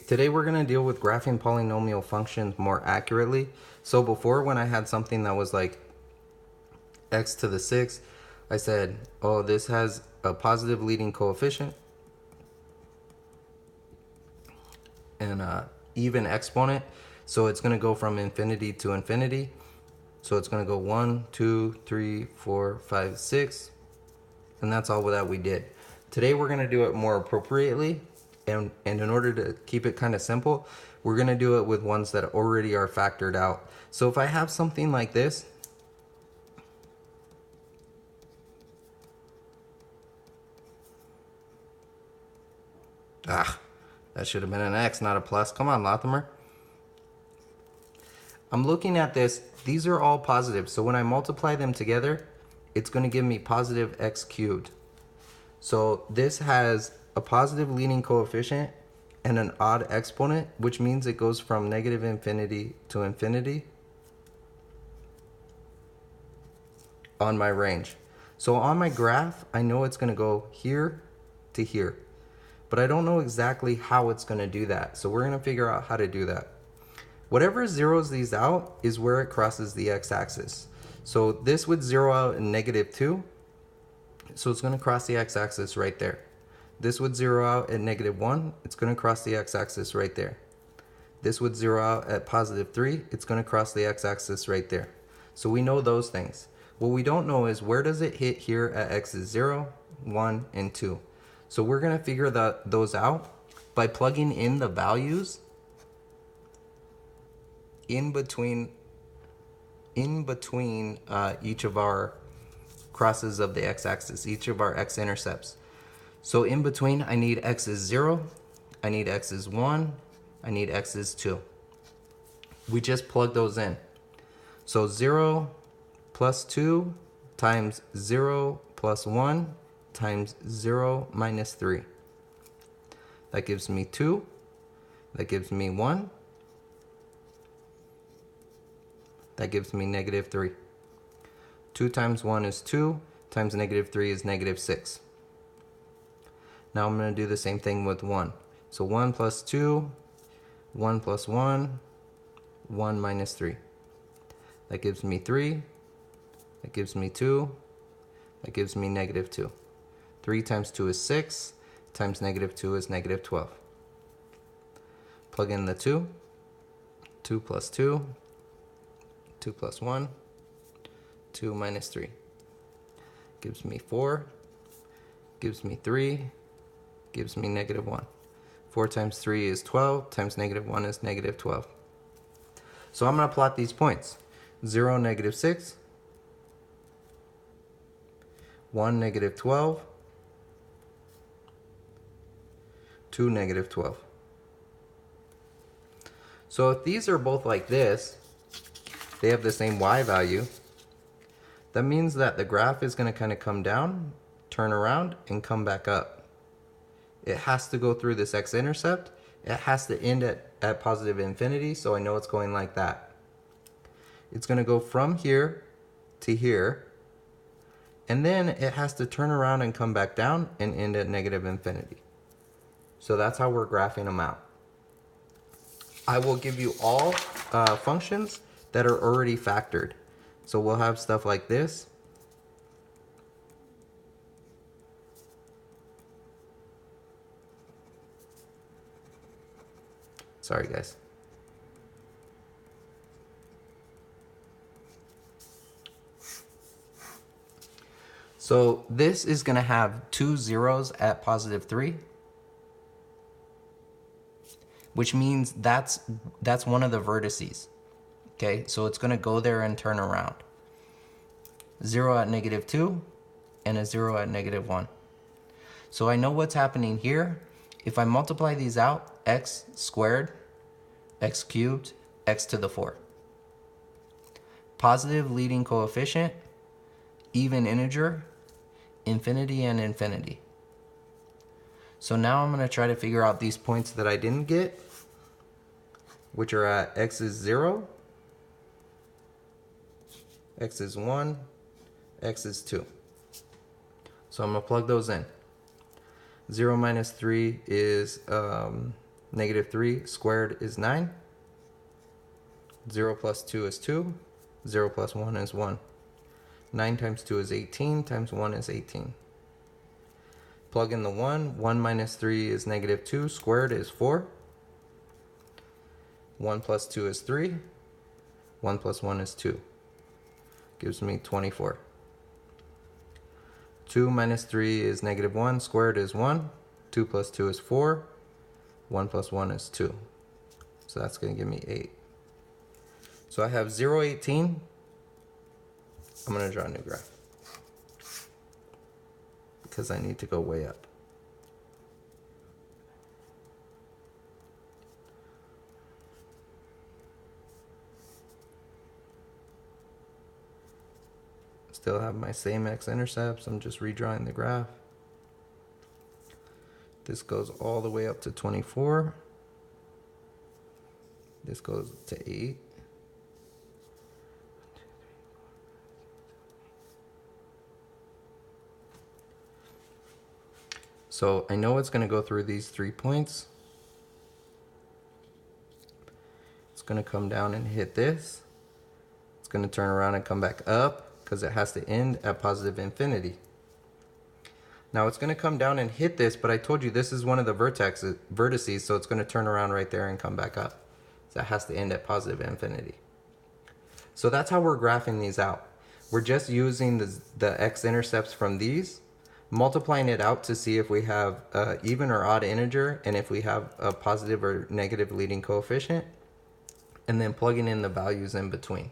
Today we're going to deal with graphing polynomial functions more accurately. So before, when I had something that was like x to the 6, I said, oh, this has a positive leading coefficient and a even exponent. So it's going to go from infinity to infinity. So it's going to go 1, 2, 3, 4, 5, 6. And that's all that we did. Today we're going to do it more appropriately. And in order to keep it kind of simple, we're going to do it with ones that already are factored out. So if I have something like this, that should have been an X, not a plus. Come on, Latimer. I'm looking at this. These are all positive. So when I multiply them together, it's going to give me positive x cubed. So this has a positive leading coefficient and an odd exponent, which means it goes from negative infinity to infinity on my range. So on my graph, I know it's going to go here to here, but I don't know exactly how it's going to do that. So we're going to figure out how to do that. Whatever zeroes these out is where it crosses the x-axis. So this would zero out in -2. So it's going to cross the x-axis right there. This would zero out at -1. It's going to cross the x-axis right there. This would zero out at +3. It's going to cross the x-axis right there. So we know those things. What we don't know is where does it hit here at x is 0, 1, and 2. So we're going to figure those out by plugging in the values in between each of our crosses of the x-axis, each of our x-intercepts. So in between, I need x is 0, I need x is 1, I need x is 2. We just plug those in. So 0 plus 2 times 0 plus 1 times 0 minus 3. That gives me 2. That gives me 1. That gives me -3. 2 times 1 is 2, times -3 is -6. Now I'm going to do the same thing with 1. So 1 plus 2, 1 plus 1, 1 minus 3. That gives me 3. That gives me 2. That gives me -2. 3 times 2 is 6, times -2 is -12. Plug in the 2. 2 plus 2. 2 plus 1, 2 minus 3. Gives me 4, gives me 3, gives me -1. 4 times 3 is 12, times -1 is -12. So I'm going to plot these points. 0, -6, 1, -12, 2, -12. So if these are both like this, they have the same y value, that means that the graph is going to kind of come down, turn around, and come back up. It has to go through this x-intercept. It has to end at positive infinity, so I know it's going like that. It's going to go from here to here, and then it has to turn around and come back down and end at negative infinity. So that's how we're graphing them out. I will give you all functions that are already factored. So we'll have stuff like this. Sorry, guys. So this is going to have 2 zeros at +3, which means that's one of the vertices. Okay, so it's going to go there and turn around. 0 at -2 and a 0 at -1. So I know what's happening here. If I multiply these out, x squared, x cubed, x to the 4. Positive leading coefficient, even integer, infinity and infinity. So now I'm going to try to figure out these points that I didn't get, which are at x is 0, x is 1, x is 2. So I'm going to plug those in. 0 minus 3 is Negative 3 squared is 9. 0 plus 2 is 2. 0 plus 1 is 1. 9 times 2 is 18, times 1 is 18. Plug in the 1. 1 minus 3 is negative 2. Squared is 4. 1 plus 2 is 3. 1 plus 1 is 2. Gives me 24. 2 minus 3 is negative 1. Squared is 1. 2 plus 2 is 4. 1 plus 1 is 2. So that's going to give me 8. So I have 0, 18. I'm going to draw a new graph because I need to go way up. Still have my same x-intercepts. I'm just redrawing the graph. This goes all the way up to 24. This goes to 8. So I know it's going to go through these 3 points. It's going to come down and hit this. It's going to turn around and come back up because it has to end at positive infinity. Now it's going to come down and hit this, but I told you this is one of the vertices, so it's going to turn around right there and come back up. So it has to end at positive infinity. So that's how we're graphing these out. We're just using the x-intercepts from these, multiplying it out to see if we have an even or odd integer and if we have a positive or negative leading coefficient, and then plugging in the values in between.